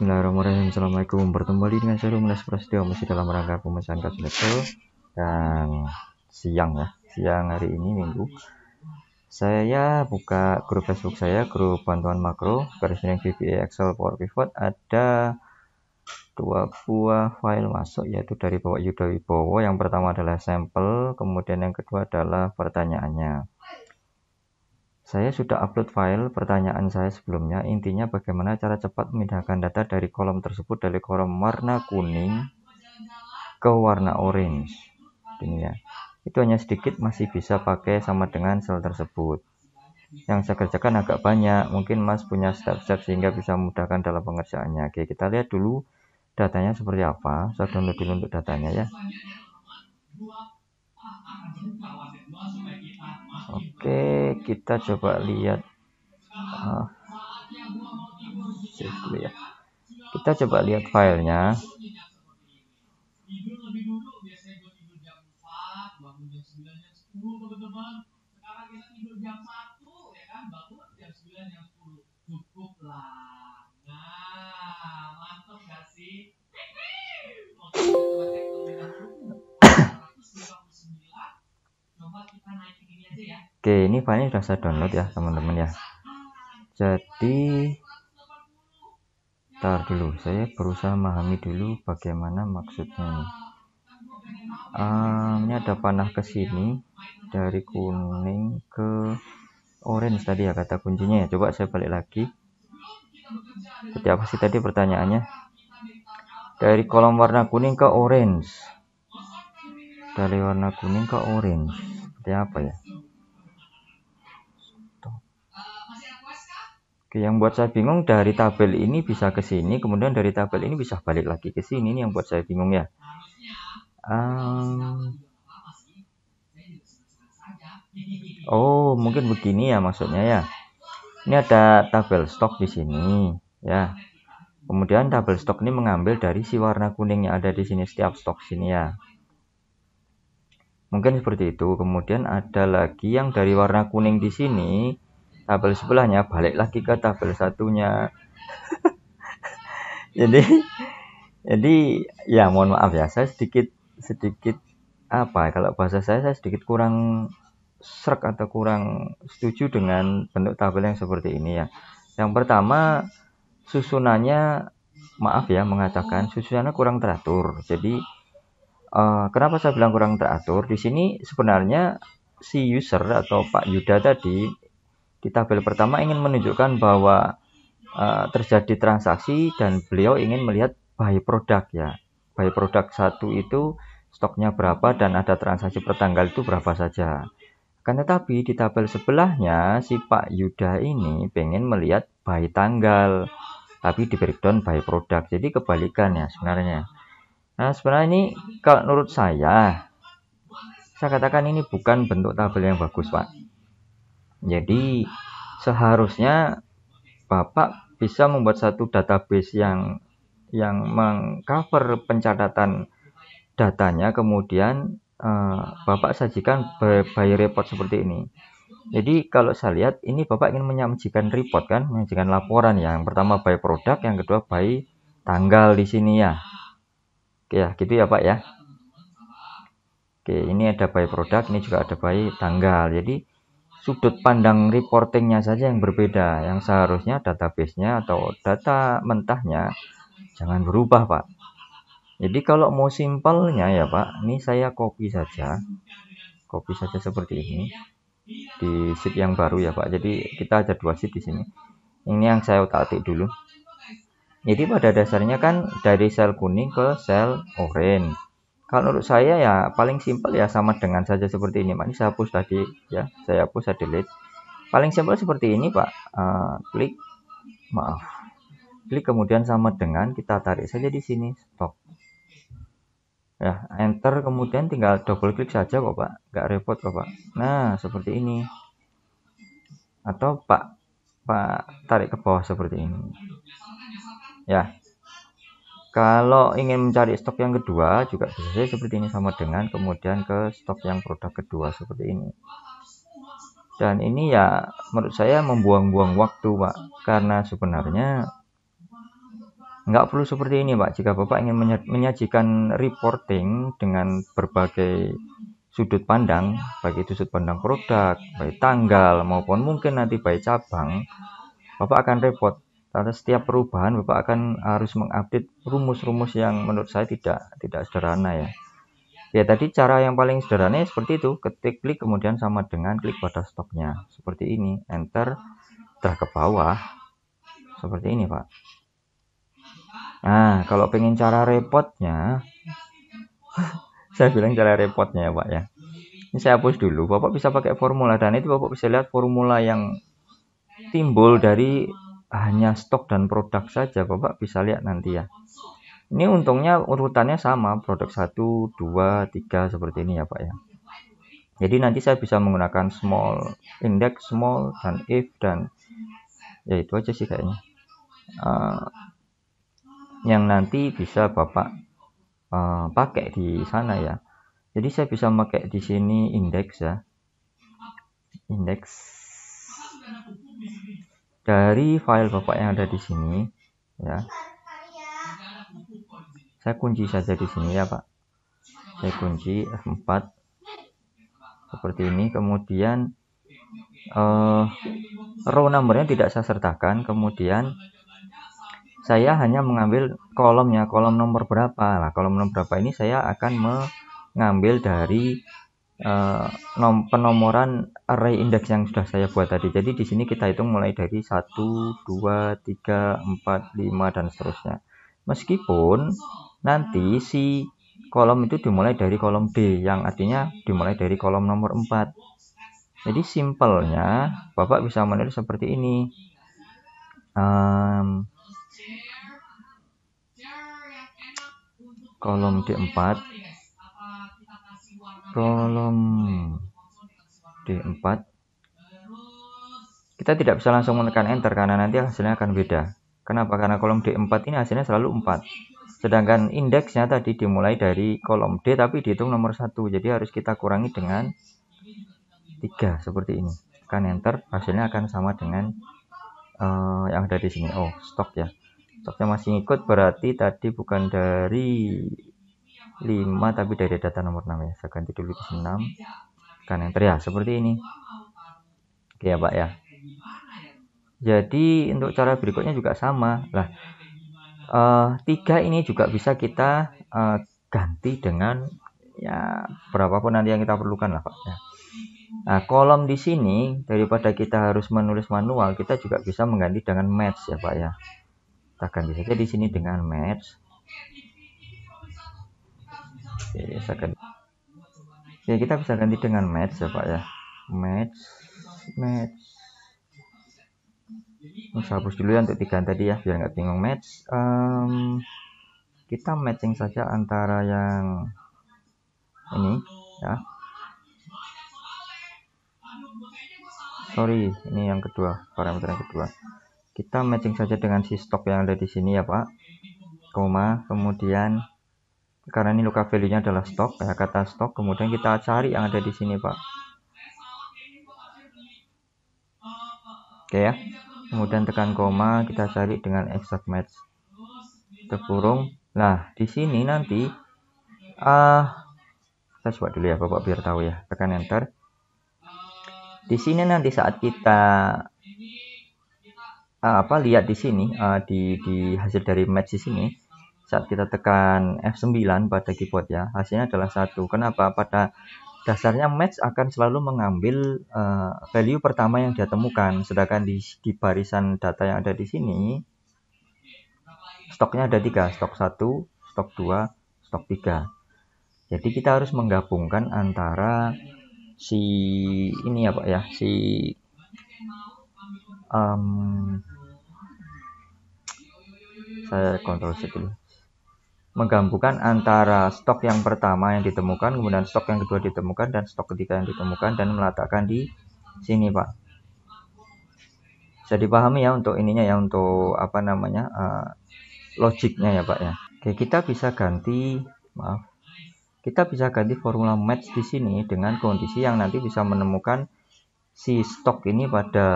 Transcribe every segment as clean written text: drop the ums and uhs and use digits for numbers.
Bismillahirrahmanirrahim. Assalamualaikum. Bertemu kembali dengan saya Rumenes Prasetyo, masih dalam rangka pemecahan kasus Excel. Dan siang hari ini Minggu, saya buka grup Facebook saya, grup bantuan makro garis miring VBA Excel Power Pivot. Ada dua buah file masuk, yaitu dari Bapak Yuda Wibowo. Yang pertama adalah sampel, kemudian yang kedua adalah pertanyaannya. Saya sudah upload file pertanyaan saya sebelumnya. Intinya bagaimana cara cepat memindahkan data dari kolom tersebut, dari kolom warna kuning ke warna orange. Ini ya. Itu hanya sedikit, masih bisa pakai sama dengan sel tersebut. Yang saya kerjakan agak banyak. Mungkin Mas punya step-step sehingga bisa memudahkan dalam pengerjaannya. Oke, kita lihat dulu datanya seperti apa. Saya download dulu untuk datanya ya. Oke, kita coba lihat. Save dulu ya. Kita coba lihat filenya. Oke, ini filenya sudah saya download ya teman-teman ya. Jadi ntar dulu, saya berusaha memahami dulu bagaimana maksudnya. Ini ada panah ke sini, dari kuning ke orange tadi ya kata kuncinya ya. Coba saya balik lagi. Seperti apa sih tadi pertanyaannya? Dari kolom warna kuning ke orange. Dari warna kuning ke orange. Seperti apa ya? Oke, yang buat saya bingung, dari tabel ini bisa ke sini, kemudian dari tabel ini bisa balik lagi ke sini. Ini yang buat saya bingung ya. Oh, mungkin begini ya maksudnya ya. Ini ada tabel stok di sini ya. Kemudian tabel stok ini mengambil dari si warna kuning yang ada di sini, setiap stok sini ya. Mungkin seperti itu. Kemudian ada lagi yang dari warna kuning di sini, tabel sebelahnya balik lagi ke tabel satunya. jadi ya mohon maaf ya, saya sedikit apa, kalau bahasa saya sedikit kurang srek atau kurang setuju dengan bentuk tabel yang seperti ini ya. Yang pertama, susunannya, maaf ya mengatakan, susunannya kurang teratur. Jadi kenapa saya bilang kurang teratur? Di sini sebenarnya si user atau Pak Yuda tadi di tabel pertama ingin menunjukkan bahwa terjadi transaksi dan beliau ingin melihat by product ya. By product 1 itu stoknya berapa dan ada transaksi per tanggal itu berapa saja. Kan tetapi di tabel sebelahnya si Pak Yuda ini pengen melihat by tanggal, tapi di breakdown by product. Jadi kebalikan ya sebenarnya. Nah sebenarnya ini kalau menurut saya katakan ini bukan bentuk tabel yang bagus Pak. Jadi seharusnya Bapak bisa membuat satu database yang mengcover pencatatan datanya, kemudian Bapak sajikan by report seperti ini. Jadi kalau saya lihat ini Bapak ingin menyajikan report kan, menyajikan laporan ya. Yang pertama by produk, yang kedua by tanggal di sini ya. Oke ya, gitu ya Pak ya. Oke, ini ada by produk, ini juga ada by tanggal. Jadi sudut pandang reportingnya saja yang berbeda. Yang seharusnya database-nya atau data mentahnya jangan berubah Pak. Jadi kalau mau simpelnya ya Pak, ini saya copy saja seperti ini di sheet yang baru ya Pak. Jadi kita ada dua sheet di sini. Ini yang saya utak-atik dulu. Jadi pada dasarnya kan dari sel kuning ke sel orange. Kalau menurut saya ya paling simpel ya sama dengan saja seperti ini Pak. Ini saya hapus tadi ya, saya hapus, saya delete. Paling simpel seperti ini Pak. Klik kemudian sama dengan kita tarik saja di sini stok. Ya, enter, kemudian tinggal double klik saja kok Pak, nggak repot kok Pak. Nah, seperti ini. Atau Pak tarik ke bawah seperti ini. Ya. Kalau ingin mencari stok yang kedua juga bisa seperti ini, sama dengan kemudian ke stok yang produk kedua seperti ini. Dan ini ya menurut saya membuang-buang waktu Pak, karena sebenarnya Nggak perlu seperti ini, Pak. Jika Bapak ingin menyajikan reporting dengan berbagai sudut pandang, baik itu sudut pandang produk, baik tanggal, maupun mungkin nanti baik cabang, Bapak akan repot. Karena setiap perubahan Bapak akan harus mengupdate rumus-rumus yang menurut saya tidak sederhana ya. Ya tadi cara yang paling sederhana seperti itu, klik kemudian sama dengan klik pada stoknya. Seperti ini, enter, drag ke bawah. Seperti ini, Pak. Nah, kalau pengen cara repotnya, saya bilang cara repotnya ya, Pak ya. Ini saya hapus dulu. Bapak bisa pakai formula dan itu Bapak bisa lihat formula yang timbul dari hanya stok dan produk saja. Bapak bisa lihat nanti ya. Ini untungnya urutannya sama, produk 1, 2, 3 seperti ini ya, Pak ya. Jadi nanti saya bisa menggunakan small, index small, dan if, dan ya itu aja sih kayaknya. Yang nanti bisa Bapak pakai di sana ya. Jadi saya bisa pakai di sini indeks ya. Indeks dari file Bapak yang ada di sini ya. Saya kunci saja di sini ya, Pak. Saya kunci F4 seperti ini. Kemudian row numbernya tidak saya sertakan. Kemudian saya hanya mengambil kolomnya, kolom nomor berapa. Nah, kolom nomor berapa ini saya akan mengambil dari penomoran array index yang sudah saya buat tadi. Jadi di sini kita hitung mulai dari 1, 2, 3, 4, 5 dan seterusnya. Meskipun nanti si kolom itu dimulai dari kolom D, yang artinya dimulai dari kolom nomor 4. Jadi simpelnya Bapak bisa menulis seperti ini. Kolom D4, kolom D4, kita tidak bisa langsung menekan enter karena nanti hasilnya akan beda. Kenapa? Karena kolom D4 ini hasilnya selalu 4. Sedangkan indeksnya tadi dimulai dari kolom D tapi dihitung nomor 1. Jadi harus kita kurangi dengan 3 seperti ini. Tekan enter, hasilnya akan sama dengan yang ada di sini. Oh, stok ya. Stoknya masih ngikut, berarti tadi bukan dari 5 tapi dari data nomor 6 ya. Saya ganti dulu di 6. Tekan enter ya, seperti ini. Oke ya, Pak ya. Jadi untuk cara berikutnya juga sama. Lah, 3 ini juga bisa kita ganti dengan ya berapapun nanti yang kita perlukan lah, Pak ya. Nah, kolom di sini daripada kita harus menulis manual, kita juga bisa mengganti dengan match ya, Pak ya. Kita ganti saja di sini dengan match. Oke, ya, kita bisa ganti dengan match ya, Pak ya. Match. Saya hapus dulu ya untuk 3 tadi ya, biar nggak bingung. Match. Kita matching saja antara yang ini ya. Sorry, ini yang kedua, parameter yang kedua. Kita matching saja dengan si stok yang ada di sini ya, Pak. Koma, kemudian karena ini lookup value-nya adalah stok, ya, kata stok, kemudian kita cari yang ada di sini, Pak. Oke ya. Kemudian tekan koma, kita cari dengan exact match. Terkurung. Nah, di sini nanti kita coba dulu ya, Bapak biar tahu ya. Tekan enter. Di sini nanti saat kita lihat di sini di hasil dari match di sini, saat kita tekan F9 pada keyboard ya, hasilnya adalah 1. Kenapa? Pada dasarnya match akan selalu mengambil value pertama yang dia temukan, sedangkan di barisan data yang ada di sini stoknya ada 3, stok 1, stok 2, stok 3. Jadi kita harus menggabungkan antara si ini ya, Pak ya, si saya kontrol dulu. Menggabungkan antara stok yang pertama yang ditemukan, kemudian stok yang kedua ditemukan, dan stok ketiga yang ditemukan, dan meletakkan di sini, Pak. Bisa dipahami ya untuk ininya ya, untuk apa namanya logiknya ya, Pak ya. Oke, kita bisa ganti formula match di sini dengan kondisi yang nanti bisa menemukan si stok ini pada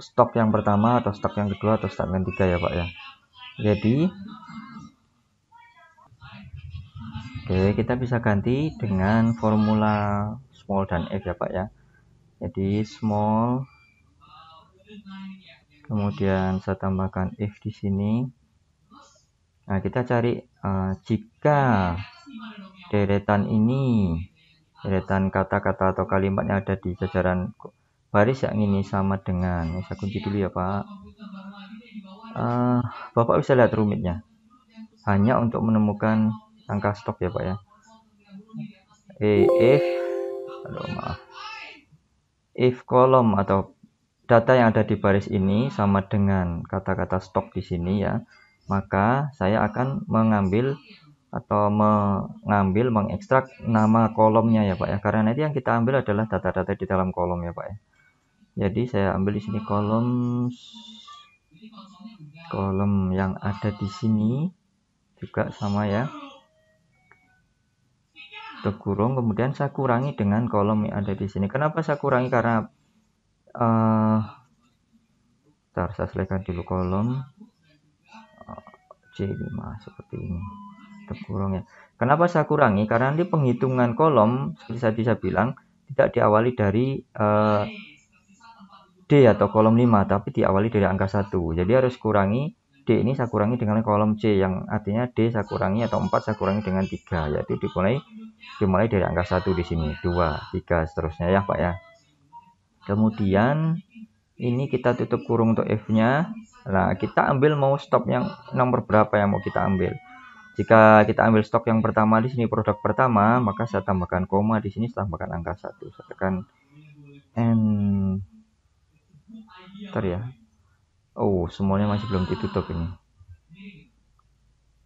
stok yang pertama atau stok yang kedua atau stok yang ketiga ya Pak ya. Jadi oke, kita bisa ganti dengan formula small dan F ya Pak ya. Jadi small, kemudian saya tambahkan F di sini. Nah, kita cari jika deretan kata-kata atau kalimat yang ada di jajaran baris yang ini sama dengan, ini saya kunci dulu ya Pak. Bapak bisa lihat rumitnya. Hanya untuk menemukan angka stop ya Pak ya. If kolom atau data yang ada di baris ini sama dengan kata-kata stop di sini ya, maka saya akan mengekstrak nama kolomnya ya Pak ya, karena nanti yang kita ambil adalah data-data di dalam kolom ya Pak ya. Jadi saya ambil di sini kolom yang ada di sini juga sama ya, tutup kurung, kemudian saya kurangi dengan kolom yang ada di sini. Kenapa saya kurangi? Karena saya selesaikan dulu kolom C5 seperti ini, tutup kurung ya. Kenapa saya kurangi? Karena nanti penghitungan kolom seperti tadi saya bilang tidak diawali dari D atau kolom 5, tapi diawali dari angka 1. Jadi harus kurangi D ini, saya kurangi dengan kolom C, yang artinya D saya kurangi atau 4 saya kurangi dengan 3, yaitu dimulai dari angka 1 di sini, 2, 3 seterusnya ya Pak ya. Kemudian ini kita tutup kurung untuk F-nya. Nah, kita ambil mau stop yang nomor berapa yang mau kita ambil. Jika kita ambil stok yang pertama di sini, produk pertama, maka saya tambahkan koma di sini, saya tambahkan angka 1. Saya tekan Enter ya. Oh, semuanya masih belum ditutup ini.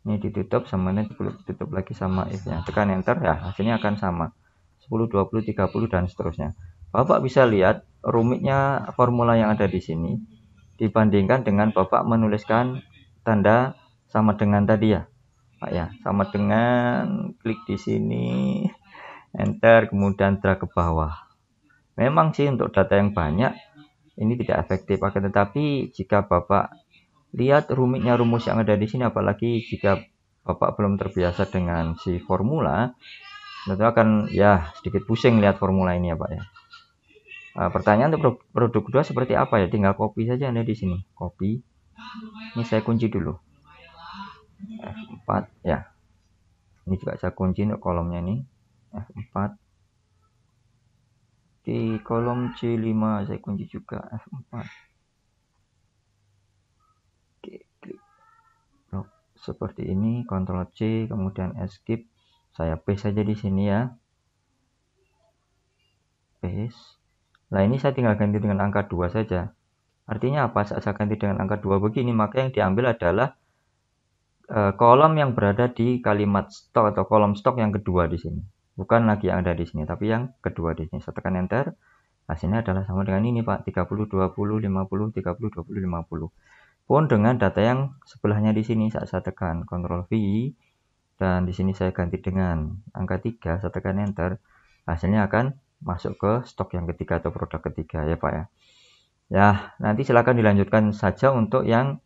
Ini ditutup, sama ini belum ditutup lagi sama F-nya. Tekan enter ya, hasilnya akan sama. 10, 20, 30 dan seterusnya. Bapak bisa lihat rumitnya formula yang ada di sini dibandingkan dengan Bapak menuliskan tanda sama dengan tadi ya Pak ya. Sama dengan klik di sini, enter, kemudian drag ke bawah. Memang sih untuk data yang banyak ini tidak efektif, akan tetapi jika Bapak lihat rumitnya rumus yang ada di sini, apalagi jika Bapak belum terbiasa dengan si formula, tentu akan ya sedikit pusing lihat formula ini ya Pak ya. Pertanyaan untuk produk kedua seperti apa ya? Tinggal copy saja Anda di sini. Copy. Ini saya kunci dulu. F4 ya. Ini juga saya kunci untuk kolomnya ini. F4. Di kolom C5 saya kunci juga F4. Oke, klik. Seperti ini, Ctrl C, kemudian escape. Saya paste saja di sini ya. Paste. Nah, ini saya tinggal ganti dengan angka 2 saja. Artinya apa? Saat saya ganti dengan angka 2 begini, maka yang diambil adalah kolom yang berada di kalimat stok atau kolom stok yang kedua di sini. Bukan lagi yang ada di sini, tapi yang kedua di sini. Saya tekan enter. Hasilnya adalah sama dengan ini Pak, 30, 20, 50, 30, 20, 50. Pun dengan data yang sebelahnya di sini, saat saya tekan Ctrl V, dan di sini saya ganti dengan angka 3, saya tekan enter, hasilnya akan masuk ke stok yang ketiga atau produk ketiga ya Pak ya. Ya, nanti silakan dilanjutkan saja untuk yang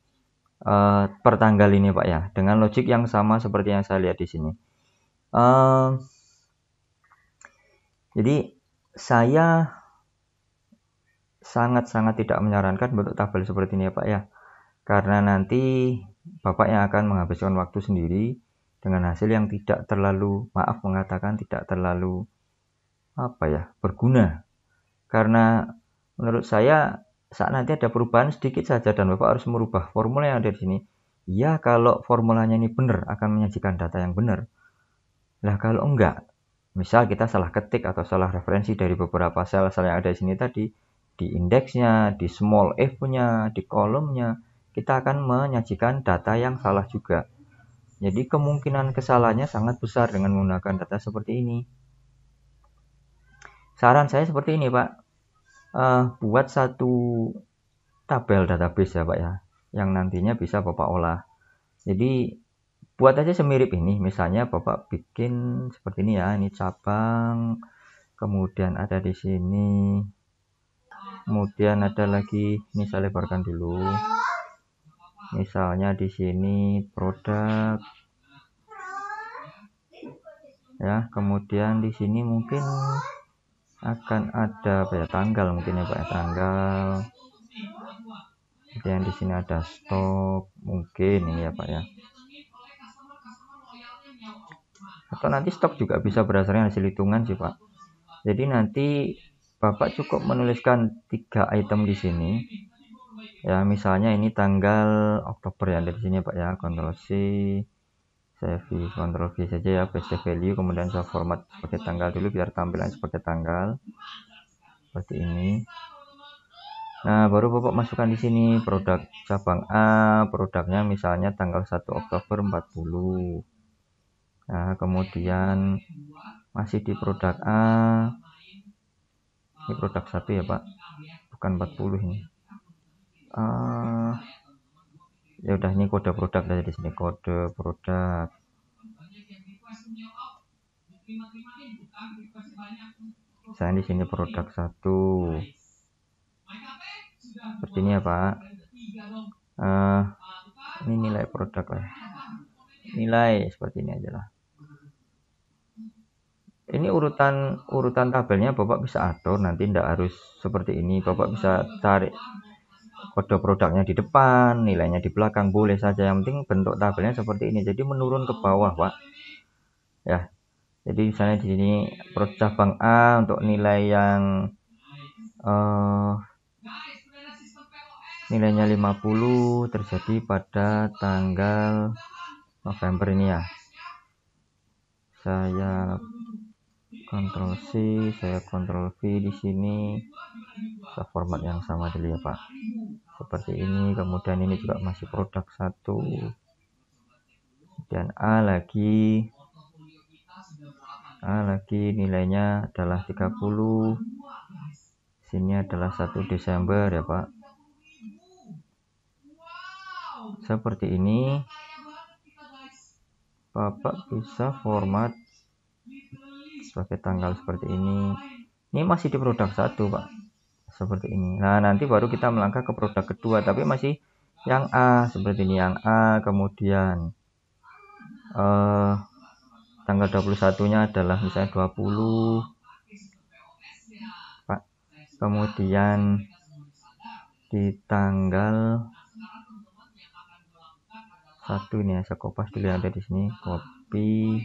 pertanggal ini Pak ya, dengan logik yang sama seperti yang saya lihat di sini. Jadi saya sangat-sangat tidak menyarankan bentuk tabel seperti ini ya Pak ya, karena nanti Bapak yang akan menghabiskan waktu sendiri dengan hasil yang tidak terlalu, tidak terlalu berguna. Karena menurut saya saat nanti ada perubahan sedikit saja dan Bapak harus merubah formula yang ada di sini. Ya, kalau formulanya ini benar akan menyajikan data yang benar. Nah, kalau enggak, misal kita salah ketik atau salah referensi dari beberapa sel-sel yang ada di sini tadi, di indeksnya, di small f-nya, di kolomnya, kita akan menyajikan data yang salah juga. Jadi kemungkinan kesalahannya sangat besar dengan menggunakan data seperti ini. Saran saya seperti ini Pak, buat satu tabel database ya Pak ya, yang nantinya bisa Bapak olah. Jadi buat aja semirip ini, misalnya Bapak bikin seperti ini ya, ini cabang, kemudian ada di sini Kemudian ada lagi, ini saya lebarkan dulu. Misalnya di sini produk, ya. Kemudian di sini mungkin akan ada apa ya, tanggal mungkin ya Pak ya, tanggal. Kemudian di sini ada stok, mungkin ini ya Pak ya. Atau nanti stok juga bisa berdasarkan hasil hitungan sih Pak. Jadi nanti Bapak cukup menuliskan 3 item di sini. Ya, misalnya ini tanggal Oktober ya, dari sini Pak ya, Ctrl C, saya Ctrl V saja ya, paste value, kemudian saya format sebagai tanggal dulu biar tampilan sebagai tanggal seperti ini. Nah, baru Bapak masukkan di sini produk cabang A, produknya misalnya tanggal 1 Oktober 40. Nah, kemudian masih di produk A, ini produk 1 ya Pak, bukan 40 ini. Ya udah, ini kode produk dari sini, kode produk. Saya di sini produk 1. Seperti ini ya Pak. Ini nilai produk lah. Nilai seperti ini aja lah. Ini urutan tabelnya Bapak bisa atur, nanti tidak harus seperti ini. Bapak bisa tarik kode produknya di depan, nilainya di belakang, boleh saja. Yang penting bentuk tabelnya seperti ini. Jadi menurun ke bawah Pak. Ya. Jadi misalnya di sini produk cabang A untuk nilai yang nilainya 50 terjadi pada tanggal November ini ya. Saya Ctrl C, saya Ctrl V di sini. Saya format yang sama dulu ya Pak. Seperti ini. Kemudian ini juga masih produk 1. Dan A lagi nilainya adalah 30. Sini adalah 1 Desember ya Pak. Seperti ini. Bapak bisa format sebagai tanggal seperti ini. Ini masih di produk 1 Pak, seperti ini. Nah, nanti baru kita melangkah ke produk kedua, tapi masih yang A seperti ini, yang A. Kemudian tanggal 21 nya adalah misalnya 20 Pak. Kemudian di tanggal 1 ini ya, saya kopas dulu yang ada di sini, copy,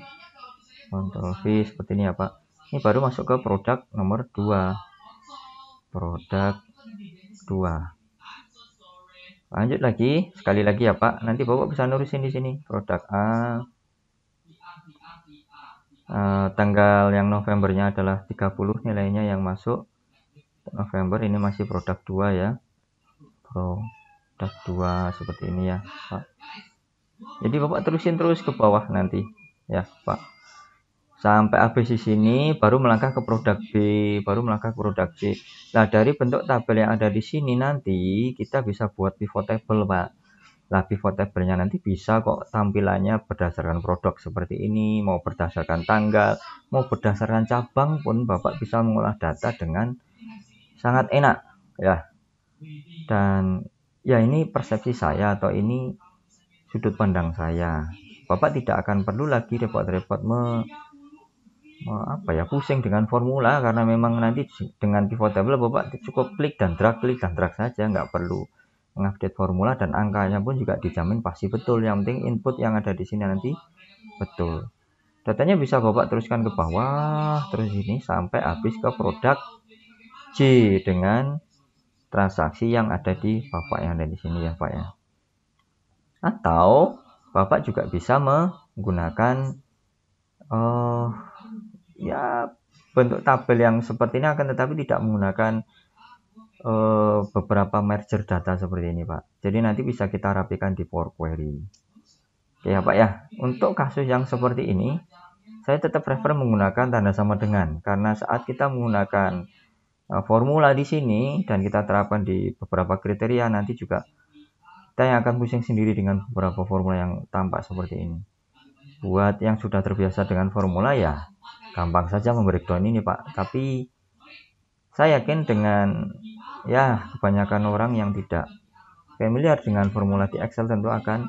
Ctrl V seperti ini ya Pak. Ini baru masuk ke produk nomor 2. Produk 2. Lanjut lagi, sekali lagi ya Pak. Nanti Bapak bisa nulisin di sini produk A. Tanggal yang Novembernya adalah 30 nilainya yang masuk November. Ini masih produk 2 ya. Produk 2 seperti ini ya Pak. Jadi Bapak terusin terus ke bawah nanti ya Pak. Sampai habis di sini baru melangkah ke produk B, baru melangkah ke produk C. Nah, dari bentuk tabel yang ada di sini nanti kita bisa buat pivot table Pak. Nah, pivot table-nya nanti bisa kok tampilannya berdasarkan produk seperti ini, mau berdasarkan tanggal, mau berdasarkan cabang pun Bapak bisa mengolah data dengan sangat enak ya. Dan ya, ini persepsi saya atau ini sudut pandang saya. Bapak tidak akan perlu lagi repot-repot pusing dengan formula, karena memang nanti dengan pivot table Bapak cukup klik dan drag saja, nggak perlu mengupdate formula, dan angkanya pun juga dijamin pasti betul. Yang penting input yang ada di sini nanti betul. Datanya bisa Bapak teruskan ke bawah terus ini sampai habis ke produk C dengan transaksi yang ada di Bapak yang ada di sini ya Pak ya. Atau Bapak juga bisa menggunakan ya bentuk tabel yang seperti ini, akan tetapi tidak menggunakan beberapa merger data seperti ini Pak. Jadi nanti bisa kita rapikan di Power Query. Oke ya Pak ya. Untuk kasus yang seperti ini saya tetap prefer menggunakan tanda sama dengan, karena saat kita menggunakan formula di sini dan kita terapkan di beberapa kriteria, nanti juga kita yang akan pusing sendiri dengan beberapa formula yang tampak seperti ini. Buat yang sudah terbiasa dengan formula ya gampang saja membreakdown ini Pak. Tapi saya yakin dengan ya kebanyakan orang yang tidak familiar dengan formula di Excel tentu akan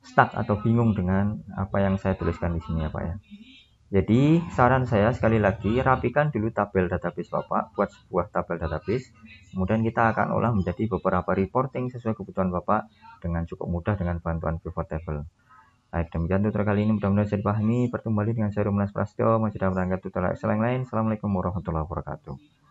stuck atau bingung dengan apa yang saya tuliskan di sini ya Pak ya. Jadi saran saya sekali lagi, rapikan dulu tabel database Bapak, buat sebuah tabel database, kemudian kita akan olah menjadi beberapa reporting sesuai kebutuhan Bapak dengan cukup mudah dengan bantuan pivot table. Baik, demikian tutorial kali ini, mudah-mudahan bisa dipahami. Bertemu kembali dengan saya Rumenas Prasetyo, masih dalam rangka tutorial Excel yang lain. Assalamualaikum warahmatullahi wabarakatuh.